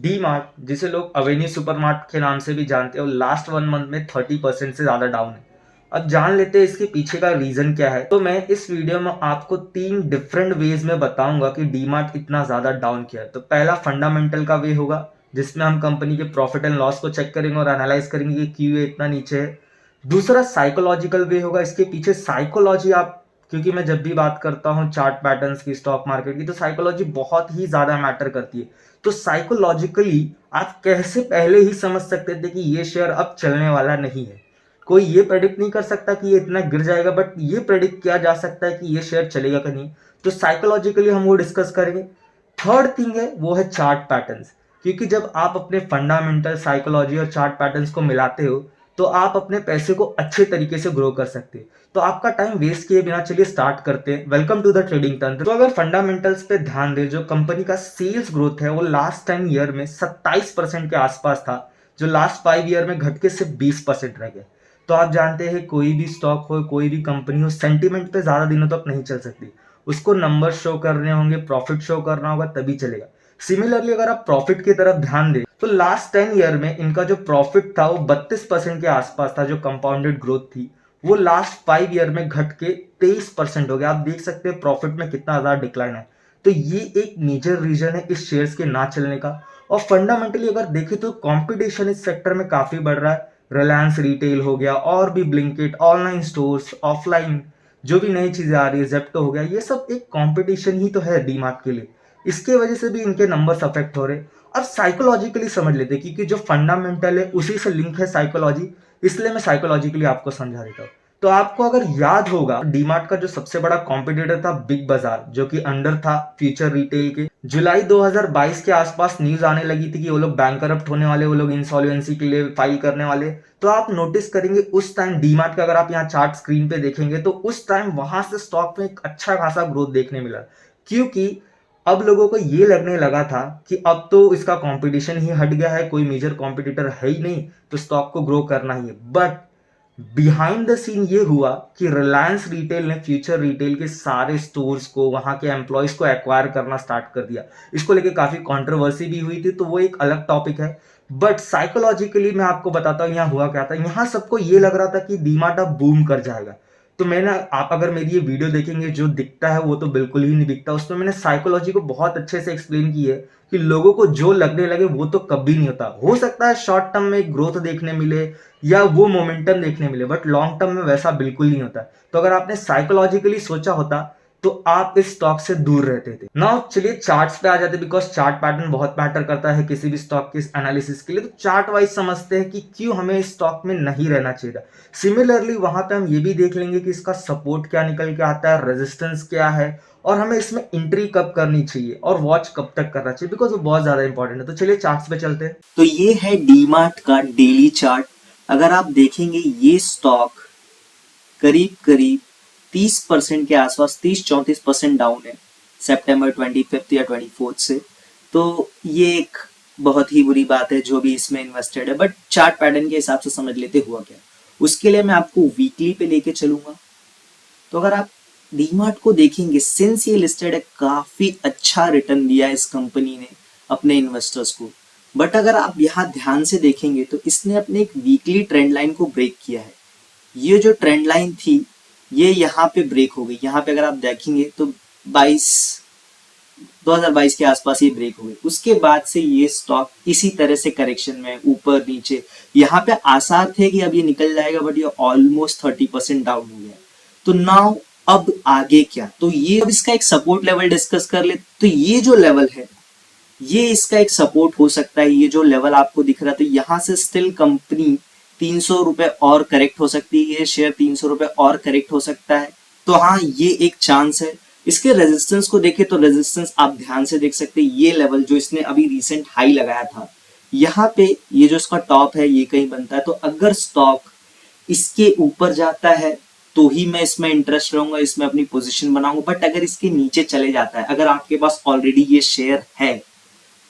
D mart, जिसे लोग avenue supermart के नाम से भी जानते हैं, और लास्ट 1 मंथ में 30% से ज़्यादा डाउन है। अब जान लेते हैं इसके पीछे का रीज़न क्या है। तो मैं इस वीडियो में आपको 3 डिफरेंट वेज में बताऊंगा कि डी मार्ट इतना ज़्यादा डाउन किया है। तो पहला फंडामेंटल का वे होगा, जिसमें हम कंपनी के प्रॉफिट एंड लॉस को चेक करेंगे और एनालाइज करेंगे कि क्यों ये इतना नीचे है। दूसरा साइकोलॉजिकल वे होगा, इसके पीछे साइकोलॉजी आप, क्योंकि मैं जब भी बात करता हूँ चार्ट पैटर्न्स की, स्टॉक मार्केट की, तो साइकोलॉजी बहुत ही ज़्यादा मैटर करती है। तो साइकोलॉजिकली आप कैसे पहले ही समझ सकते थे कि ये शेयर अब चलने वाला नहीं है। कोई ये प्रेडिक्ट नहीं कर सकता कि ये इतना गिर जाएगा, बट ये प्रेडिक्ट किया जा सकता है कि ये शेयर चलेगा कि नहीं। तो साइकोलॉजिकली हम वो डिस्कस करेंगे। थर्ड थिंग है वो है चार्ट पैटर्न्स, क्योंकि जब आप अपने फंडामेंटल, साइकोलॉजी और चार्ट पैटर्न्स को मिलाते हो तो आप अपने पैसे को अच्छे तरीके से ग्रो कर सकते हैं। तो आपका टाइम वेस्ट किए बिना चलिए स्टार्ट करते हैं। वेलकम टू द ट्रेडिंग तंत्र। तो अगर फंडामेंटल्स पे ध्यान दें, जो कंपनी का सेल्स ग्रोथ है वो लास्ट 10 ईयर में 27% के आसपास था, जो लास्ट 5 ईयर में घट के सिर्फ 20% रह गया। तो आप जानते हैं कोई भी स्टॉक हो, कोई भी कंपनी हो, सेंटीमेंट पे ज्यादा दिनों तक नहीं चल सकती। उसको नंबर शो करने होंगे, प्रॉफिट शो करना होगा, तभी चलेगा। सिमिलरली अगर आप प्रॉफिट की तरफ ध्यान दें तो लास्ट 10 ईयर में इनका जो प्रॉफिट था वो 32% के आसपास था, जो कंपाउंडेड ग्रोथ थी। वो लास्ट 5 ईयर में घट के 23% हो गया। आप देख सकते हैं प्रॉफिट में कितना ज्यादा डिक्लाइन है। तो ये एक मेजर रीजन है इस शेयर्स के ना चलने का। और फंडामेंटली अगर देखें तो कंपटीशन इस सेक्टर में काफी बढ़ रहा है। रिलायंस रिटेल हो गया, और भी ब्लिंकिट, ऑनलाइन स्टोर्स, ऑफलाइन जो भी नई चीजें आ रही है, जेप्टो हो गया, ये सब एक कंपटीशन ही तो है डीमार्ट के लिए। इसके वजह से भी इनके नंबर्स अफेक्ट हो रहे। अब साइकोलॉजिकली समझ लेते हैं, क्योंकि जो फंडामेंटल है उसी से लिंक है साइकोलॉजी, इसलिए मैं साइकोलॉजिकली आपको समझा देता हूँ। तो आपको अगर याद होगा, डीमार्ट का जो सबसे बड़ा कॉम्पिटिटर था बिग बाजार, जो कि अंडर था फ्यूचर रिटेल के। जुलाई 2022 के आसपास न्यूज आने लगी थी कि वो लोग बैंकरप्ट होने वाले, वो लोग इंसॉल्वेंसी के लिए फाइल करने वाले। तो आप नोटिस करेंगे उस टाइम डीमार्ट का, अगर आप यहाँ चार्ट स्क्रीन पे देखेंगे तो उस टाइम वहां से स्टॉक में एक अच्छा खासा ग्रोथ देखने मिला, क्योंकि अब लोगों को ये लगने लगा था कि अब तो इसका कंपटीशन ही हट गया है, कोई मेजर कॉम्पिटिटर है ही नहीं, तो स्टॉक को ग्रो करना ही है। बट बिहाइंड द सीन ये हुआ कि रिलायंस रिटेल ने फ्यूचर रिटेल के सारे स्टोर्स को, वहां के एम्प्लॉयज को एक्वायर करना स्टार्ट कर दिया। इसको लेके काफी कंट्रोवर्सी भी हुई थी, तो वो एक अलग टॉपिक है। बट साइकोलॉजिकली मैं आपको बताता हूँ यहाँ हुआ क्या था। यहाँ सबको ये लग रहा था कि डीमार्ट अब बूम कर जाएगा। तो मैंने, आप अगर मेरी ये वीडियो देखेंगे, जो दिखता है वो तो बिल्कुल ही नहीं दिखता। उसमें मैंने साइकोलॉजी को बहुत अच्छे से एक्सप्लेन की है कि लोगों को जो लगने लगे वो तो कभी नहीं होता। हो सकता है शॉर्ट टर्म में ग्रोथ देखने मिले या वो मोमेंटम देखने मिले, बट लॉन्ग टर्म में वैसा बिल्कुल नहीं होता। तो अगर आपने साइकोलॉजिकली सोचा होता तो आप इस स्टॉक से दूर रहते थे ना। चलिए चार्ट्स पे आ जाते, बिकॉज चार्ट पैटर्न बहुत मैटर करता है किसी भी स्टॉक के एनालिसिस के लिए। तो चार्ट वाइज समझते हैं कि क्यों हमें इस स्टॉक में नहीं रहना चाहिए। सिमिलरली वहां पे हम ये भी देख लेंगे कि इसका सपोर्ट क्या निकल के आता है, रेजिस्टेंस क्या है, और हमें इसमें एंट्री कब करनी चाहिए और वॉच कब तक करना चाहिए, बिकॉज वो बहुत ज्यादा इंपॉर्टेंट है। तो चलिए चार्ट्स पे चलते हैं। तो ये है डीमार्ट का डेली चार्ट। अगर आप देखेंगे ये स्टॉक करीब करीब 30% के आसपास, 30-34% डाउन है सितंबर 25 या 24 से। तो ये एक बहुत ही बुरी बात है जो भी इसमें इन्वेस्टेड है। बट चार्ट पैटर्न के हिसाब से समझ लेते हुआ क्या। उसके लिए मैं आपको वीकली पे लेके चलूंगा। तो अगर आप डीमार्ट को देखेंगे, सिंस ये लिस्टेड है, काफी अच्छा रिटर्न दिया इस कंपनी ने अपने इन्वेस्टर्स को। बट अगर आप यहाँ ध्यान से देखेंगे तो इसने अपने एक वीकली ट्रेंड लाइन को ब्रेक किया है। ये जो ट्रेंड लाइन थी ये यहाँ पे ब्रेक हो गई। यहाँ पे अगर आप देखेंगे तो 2022 के आसपास ये ब्रेक हो गई। उसके बाद से ये स्टॉक इसी तरह से करेक्शन में ऊपर नीचे, यहाँ पे आसार थे कि अब ये निकल जाएगा, बट ये ऑलमोस्ट 30% डाउन हो गया। तो नाउ अब आगे क्या, तो ये अब इसका एक सपोर्ट लेवल डिस्कस कर ले। तो ये जो लेवल है ये इसका एक सपोर्ट हो सकता है। ये जो लेवल आपको दिख रहा है, तो यहाँ से स्टिल कंपनी 300 रुपए और करेक्ट हो सकती है, ये शेयर 300 रुपए और करेक्ट हो सकता है। तो हाँ, ये एक चांस है। इसके रेजिस्टेंस को देखें तो रेजिस्टेंस आप ध्यान से देख सकते हैं। ये लेवल जो इसने अभी रिसेंट हाई लगाया था, यहाँ पे ये जो इसका टॉप है ये कहीं बनता है। तो अगर स्टॉक इसके ऊपर जाता है तो ही मैं इसमें इंटरेस्ट रहूंगा, इसमें अपनी पोजीशन बनाऊंगा। बट अगर इसके नीचे चले जाता है, अगर आपके पास ऑलरेडी ये शेयर है,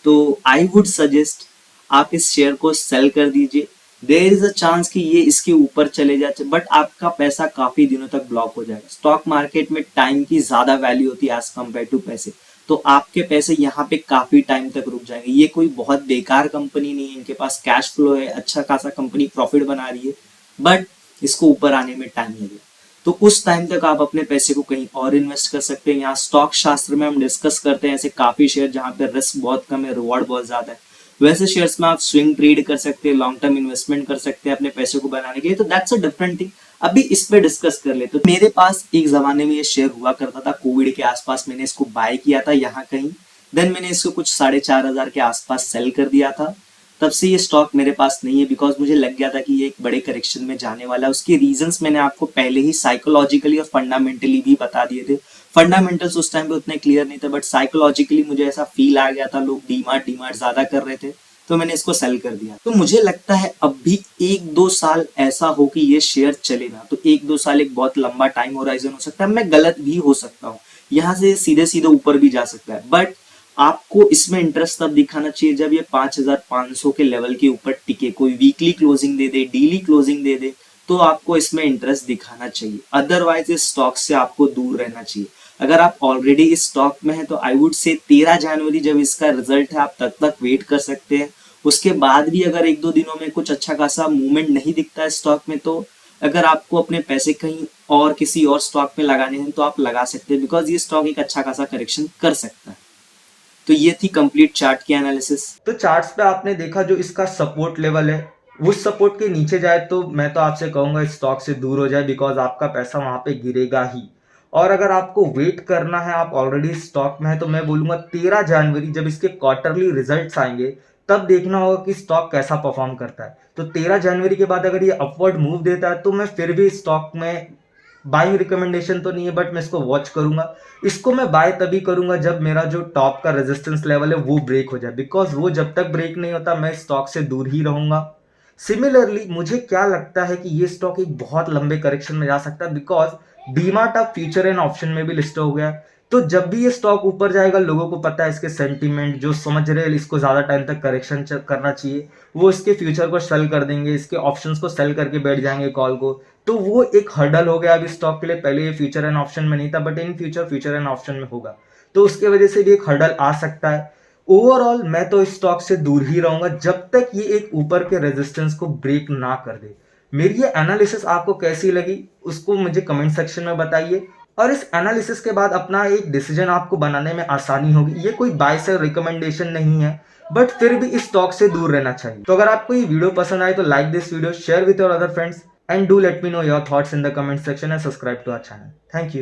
तो आई वुड सजेस्ट आप इस शेयर को सेल कर दीजिए। देयर इज अ चांस कि ये इसके ऊपर चले जाए, बट आपका पैसा काफी दिनों तक ब्लॉक हो जाएगा। स्टॉक मार्केट में टाइम की ज्यादा वैल्यू होती है एज कम्पेयर टू पैसे। तो आपके पैसे यहाँ पे काफी टाइम तक रुक जाएंगे। ये कोई बहुत बेकार कंपनी नहीं है, इनके पास कैश फ्लो है, अच्छा खासा कंपनी प्रॉफिट बना रही है, बट इसको ऊपर आने में टाइम लगेगा। तो उस टाइम तक आप अपने पैसे को कहीं और इन्वेस्ट कर सकते हैं। यहाँ स्टॉक शास्त्र में हम डिस्कस करते हैं ऐसे काफी शेयर जहां पे रिस्क बहुत कम है, रिवॉर्ड बहुत ज्यादा है। वैसे शेयर्स में आप स्विंग ट्रेड कर सकते हैं, लॉन्ग टर्म इन्वेस्टमेंट कर सकते हैं अपने पैसे को बनाने के लिए। तो दैट्स अ डिफरेंट थिंग। अभी इस पे डिस्कस कर ले। तो मेरे पास एक जमाने में ये शेयर हुआ करता था, कोविड के आसपास मैंने इसको बाय किया था यहाँ कहीं, देन मैंने इसको कुछ 4,500 के आसपास सेल कर दिया था। तब से ये स्टॉक मेरे पास नहीं है, बिकॉज मुझे लग गया था कि ये एक बड़े करेक्शन में जाने वाला है। उसके रीजंस मैंने आपको पहले ही साइकोलॉजिकली और फंडामेंटली भी बता दिए थे। फंडामेंटल्स उस टाइम पे उतने क्लियर नहीं थे, बट साइकोलॉजिकली मुझे ऐसा फील आ गया था, लोग डीमार्ट ज्यादा कर रहे थे, तो मैंने इसको सेल कर दिया। तो मुझे लगता है अब भी 1-2 साल ऐसा हो कि ये शेयर चले ना, तो 1-2 साल एक बहुत लंबा टाइम होराइजन हो सकता है। मैं गलत भी हो सकता हूँ, यहाँ से सीधे सीधे ऊपर भी जा सकता है, बट आपको इसमें इंटरेस्ट तब दिखाना चाहिए जब ये 5,500 के लेवल के ऊपर टिके, कोई वीकली क्लोजिंग दे दे, डेली क्लोजिंग दे दे, तो आपको इसमें इंटरेस्ट दिखाना चाहिए। अदरवाइज इस स्टॉक से आपको दूर रहना चाहिए। अगर आप ऑलरेडी इस स्टॉक में हैं तो आई वुड से 13 जनवरी जब इसका रिजल्ट है आप तक वेट कर सकते हैं। उसके बाद भी अगर 1-2 दिनों में कुछ अच्छा खासा मूवमेंट नहीं दिखता है स्टॉक में, तो अगर आपको अपने पैसे कहीं और किसी और स्टॉक में लगाने हैं तो आप लगा सकते हैं, बिकॉज ये स्टॉक एक अच्छा खासा करेक्शन कर सकता है। तो ये थी कंप्लीट चार्ट की एनालिसिस। तो चार्ट्स पे आपने देखा जो इसका सपोर्ट लेवल है, उस सपोर्ट के नीचे जाए तो मैं तो आपसे कहूंगा इस स्टॉक से दूर हो जाए, बिकॉज आपका पैसा वहां पे गिरेगा ही। और अगर आपको वेट करना है, आप ऑलरेडी स्टॉक में है, तो मैं बोलूंगा 13 जनवरी जब इसके क्वार्टरली रिजल्ट्स आएंगे तब देखना होगा कि स्टॉक कैसा परफॉर्म करता है। तो 13 जनवरी के बाद अगर ये अपवर्ड मूव देता है तो मैं फिर भी स्टॉक में बाइंग रिकमेंडेशन तो नहीं है, बट मैं इसको वॉच करूंगा। इसको मैं बाय तभी करूंगा जब मेरा जो टॉप का रेजिस्टेंस लेवल है वो ब्रेक हो जाए, बिकॉज वो जब तक ब्रेक नहीं होता मैं स्टॉक से दूर ही रहूंगा। सिमिलरली मुझे क्या लगता है कि ये स्टॉक एक बहुत लंबे करेक्शन में जा सकता है, बिकॉज डीमार्ट अब फ्यूचर एंड ऑप्शन में भी लिस्ट हो गया। तो जब भी ये स्टॉक ऊपर जाएगा, लोगों को पता है इसके सेंटीमेंट जो समझ रहे हैं इसको ज्यादा टाइम तक करेक्शन करना चाहिए, वो इसके फ्यूचर को सेल कर देंगे, इसके ऑप्शंस को सेल करके बैठ जाएंगे कॉल को। तो वो एक हर्डल हो गया अभी स्टॉक के लिए। पहले ये फ्यूचर एंड ऑप्शन में नहीं था, but in future future and option में होगा, तो उसके वजह से भी एक हर्डल आ सकता है। ओवरऑल मैं तो इस स्टॉक से दूर ही रहूंगा जब तक ये एक ऊपर के रेजिस्टेंस को ब्रेक ना कर दे। मेरी ये एनालिसिस आपको कैसी लगी उसको मुझे कमेंट सेक्शन में बताइए, और इस एनालिसिस के बाद अपना एक डिसीजन आपको बनाने में आसानी होगी। ये कोई बाय सेल रिकमेंडेशन नहीं है, बट फिर भी इस स्टॉक से दूर रहना चाहिए। तो अगर आपको ये वीडियो पसंद आए तो like this video, share with your other friends, and do let me know your thoughts in the comment section and subscribe to our channel. Thank you.